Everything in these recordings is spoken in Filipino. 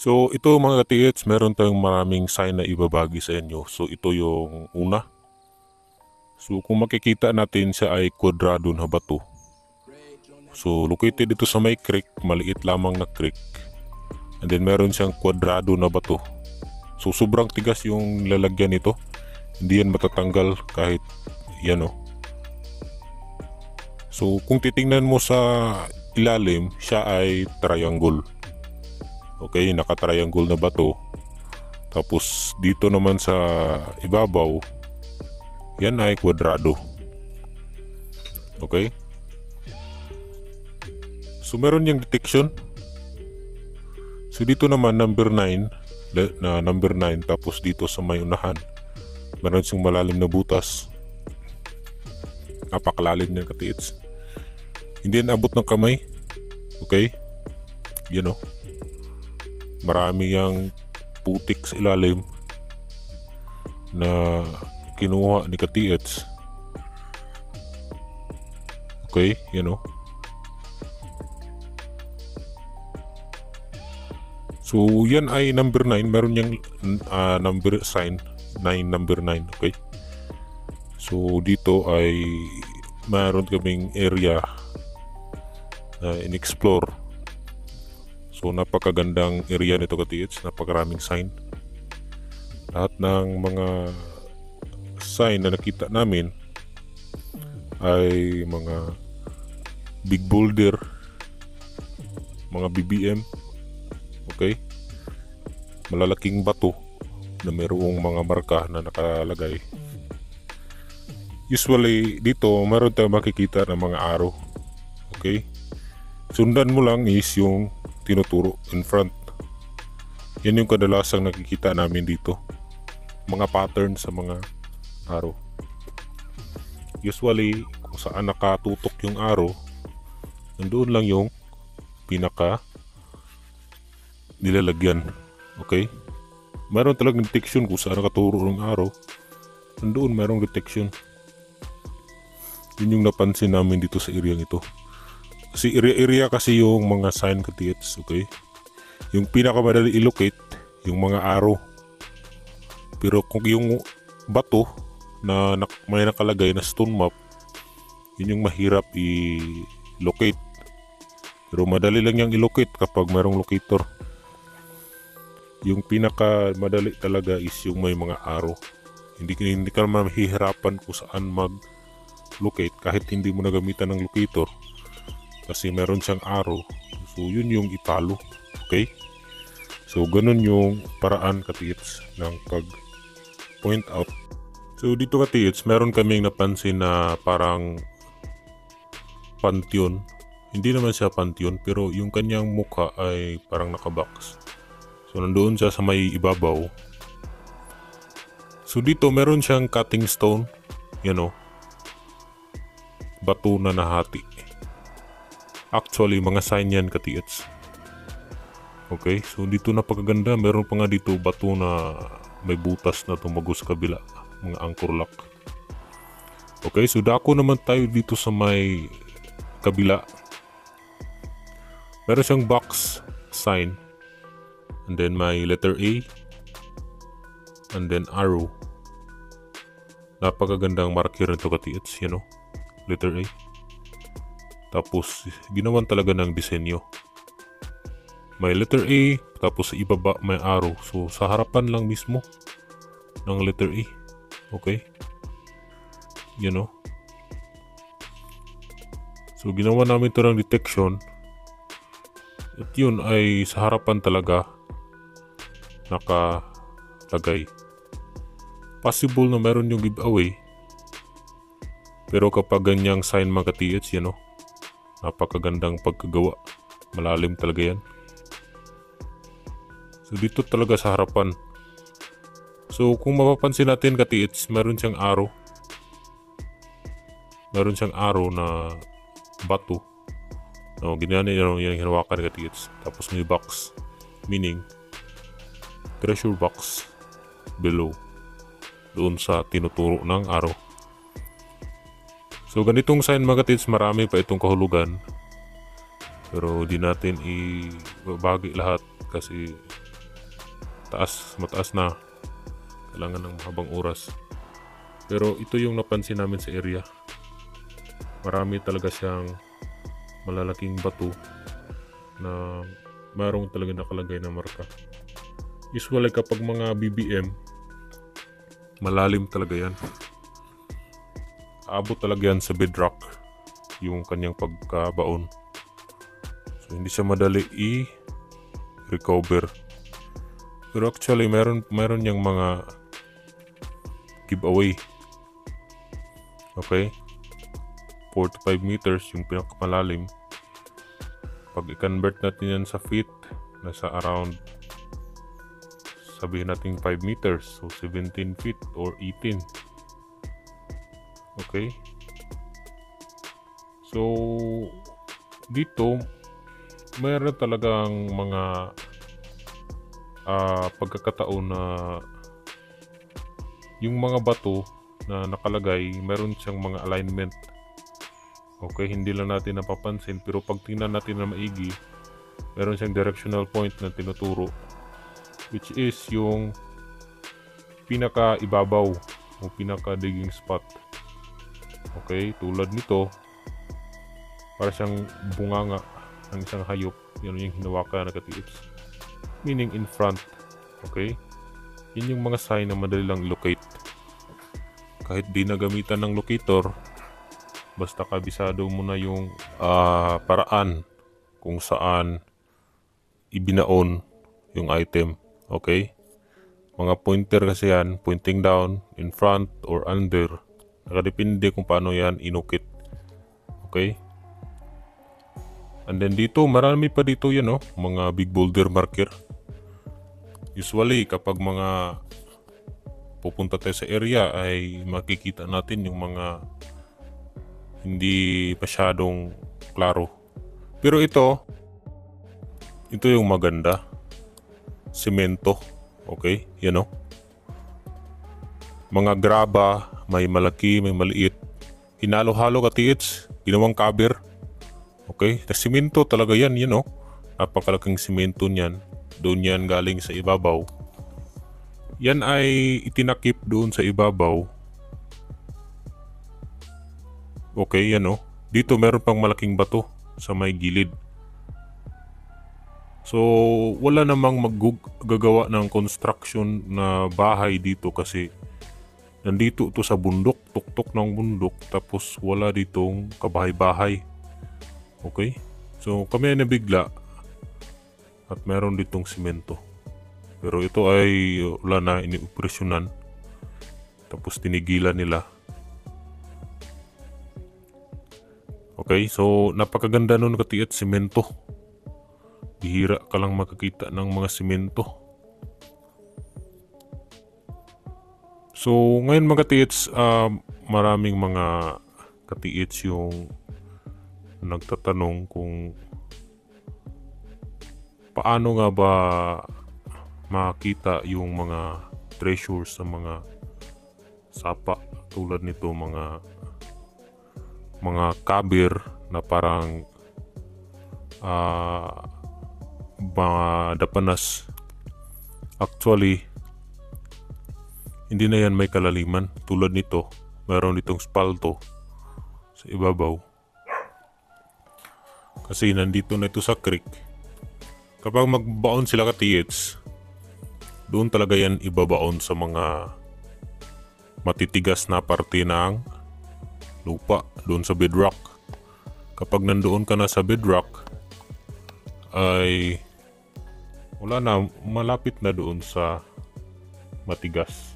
So ito mga ka-TH, meron tayong maraming sign na ibabagi sa inyo. So ito yung una. So kung makikita natin siya ay kwadrado na bato. So located ito sa may creek, maliit lamang na creek. And then meron siyang kwadrado na bato. So sobrang tigas yung lalagyan nito. Hindi yan matatanggal kahit yan o. So kung titingnan mo sa ilalim, siya ay triangle. Okay, naka-triangle na bato. Tapos dito naman sa ibabaw, yan ay kwadrado. Okay? So meron yung detection. So dito naman number 9, number 9, tapos dito sa may unahan, meron siyang malalim na butas. Napakalalim niya ka-TH. Hindi yan abot ng kamay. Okay? Yan o. Marami yang putik sa ilalim na kinuha ni ka-TH. Okay, yan o. So yan ay number 9. Meron yung number sign 9, number 9. Okay. So dito ay meron kaming area na in-explore. So napakagandang area nito ka-TH, napakaraming sign. Lahat ng mga sign na nakita namin ay mga big boulder, mga BBM, okay? Malalaking bato na mayroong mga marka na nakalagay. Usually dito meron tayong makikita ng mga arrow, okay? Sundan mo lang is yung tinuturo in front. Yan yung kadalasang nakikita namin dito, mga pattern sa mga arrow. Usually kung saan nakatutok yung arrow, nandoon lang yung pinaka nilalagyan. Okay, mayroon talagang detection kung saan nakaturo ng arrow, nandoon mayroong detection. Yun yung napansin namin dito sa area ito. Kasi area kasi yung mga sign ka-TH, okay? Yung pinakamadali i-locate, yung mga arrow. Pero kung yung bato na may nakalagay na stone map, yun yung mahirap i-locate. Pero madali lang yung i-locate kapag mayroong locator. Yung pinakamadali talaga is yung may mga arrow. Hindi ka naman mahihirapan kung saan mag-locate kahit hindi mo nagamitan ng locator. Kasi meron siyang arrow. So yun yung italo. Okay? So ganun yung paraan ka-TH ng pag point out. So dito ka-TH, meron kaming napansin na parang pantheon. Hindi naman siya pantheon, pero yung kanyang mukha ay parang nakabox. So nandoon siya sa may ibabaw. So dito meron siyang cutting stone. Yan o. Bato na nahati. Actually, mga sign yan ka-TH. Okay, so dito napakaganda. Meron pa nga dito bato na may butas na tumago sa kabila. Mga anchor lock. Okay, so dako naman tayo dito sa may kabila. Meron siyang box sign. And then may letter A. And then arrow. Napakagandang marker nito ka-TH. Yan o. Letter A. Tapos ginawan talaga ng disenyo. May letter A, tapos sa ibaba may arrow. So sa harapan lang mismo ng letter A. Okay? Yan o. So ginawa namin ito ng detection. At yun ay sa harapan talaga nakalagay. Possible na meron yung giveaway. Pero kapag ganyang sign mga ka-TH, yan o. Napakagandang pagkagawa. Malalim talaga yan. So dito talaga sa harapan. So kung mapapansin natin ka-TH, meron siyang arrow. Meron siyang arrow na bato. No, ganyan yung hinawakan ka-TH. Tapos may box. Meaning, treasure box below. Doon sa tinuturo ng arrow. So ganitong sign mga ka-TH, marami pa itong kahulugan. Pero di natin ibabagi lahat kasi mataas na. Kailangan ng mahabang oras. Pero ito yung napansin namin sa area. Marami talaga siyang malalaking bato na mayroong talaga nakalagay na marka. Usually kapag mga BBM, malalim talaga yan. Aabot talaga yan sa bedrock yung kanyang pagkabaon. So hindi siya madali i-recover. Pero actually meron niyang mga giveaway. Okay? 4 to 5 meters yung pinakamalalim. Pag i-convert natin yan sa feet, nasa around, sabihin natin 5 meters. So 17 feet or 18. Okay? So dito, mayroon talagang mga pagkakataon na yung mga bato na nakalagay, meron siyang mga alignment. Okay, hindi lang natin napapansin, pero pag tingnan natin na maigi, meron siyang directional point na tinuturo, which is yung pinaka ibabaw o pinaka digging spot. Okay, tulad nito, para siyang bunganga ng isang hayop, yan yung hinawakan na katiips, meaning in front. Okay, yun yung mga sign na madali lang locate. Kahit di nagamitan ng locator, basta kabisado mo na yung paraan kung saan ibinaon yung item. Okay? Mga pointer kasi yan, pointing down, in front, or under. Nakadepende kung paano yan inukit. Okay? And then dito, marami pa dito yan, oh, mga big boulder marker. Usually, kapag mga pupunta tayo sa area, ay makikita natin yung mga hindi masyadong klaro. Pero ito yung maganda. Semento. Okay? Yan, oh. Mga graba, may malaki, may maliit. Hinalo-halo katiits, ginawang cover. Okay? Na semento talaga yan, oh. Napakalaking semento niyan. Doon yan galing sa ibabaw. Yan ay itinakip doon sa ibabaw. Okay, yan, oh. Dito meron pang malaking bato sa may gilid. So, wala namang maggagawa ng construction na bahay dito kasi nandito ito sa bundok, tuktok ng bundok, tapos wala ditong kabahay-bahay. Okay? So, kami ay nabigla at meron ditong simento. Pero ito ay wala na inioperasyonan. Tapos tinigilan nila. Okay, so napakaganda nun katiit, simento. Bihira ka lang makakita ng mga simento. So ngayon mga katiits, maraming mga katiits yung nagtatanong kung paano nga ba makita yung mga treasures sa mga sapa tulad nito, mga kabir na parang mga dapanas. Actually, hindi na yan may kalaliman. Tulad nito, mayroon ditong spalto sa ibabaw. Kasi nandito na ito sa creek. Kapag magbaon sila katiits, doon talaga yan ibabaon sa mga matitigas na parte ng lupa, doon sa bedrock. Kapag nandoon ka na sa bedrock, ay wala na, malapit na doon sa matigas.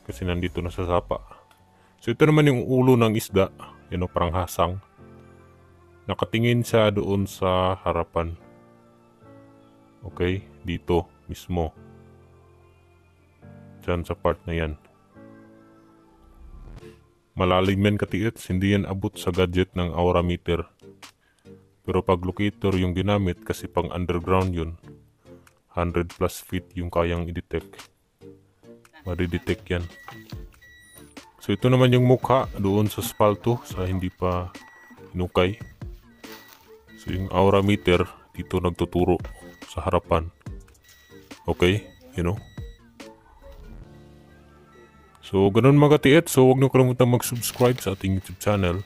Kasi nandito na sa sapa. So ito naman yung ulo ng isda, yun, parang hasang. Nakatingin siya doon sa harapan. Okay, dito mismo. Diyan sa part na yan. Malalim yan katiits, hindi yan abot sa gadget ng aura meter. Pero pag locator yung ginamit, kasi pang underground yun, 100 plus feet yung kayang i-detect. Madi-detect yan. So ito naman yung mukha doon sa spalto, sa hindi pa hinukay. So yung aura meter dito nagtuturo sa harapan. Okay? You know? So, ganun mga ka-TH. So, huwag niyo kalimutan mag-subscribe sa ating YouTube channel.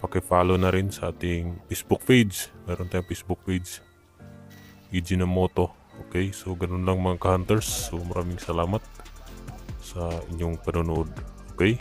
Paki-follow na rin sa ating Facebook page. Meron tayong Facebook page. Ijinamoto. Okay? So, ganun lang mga ka-hunters. So, maraming salamat sa inyong panonood. Okay?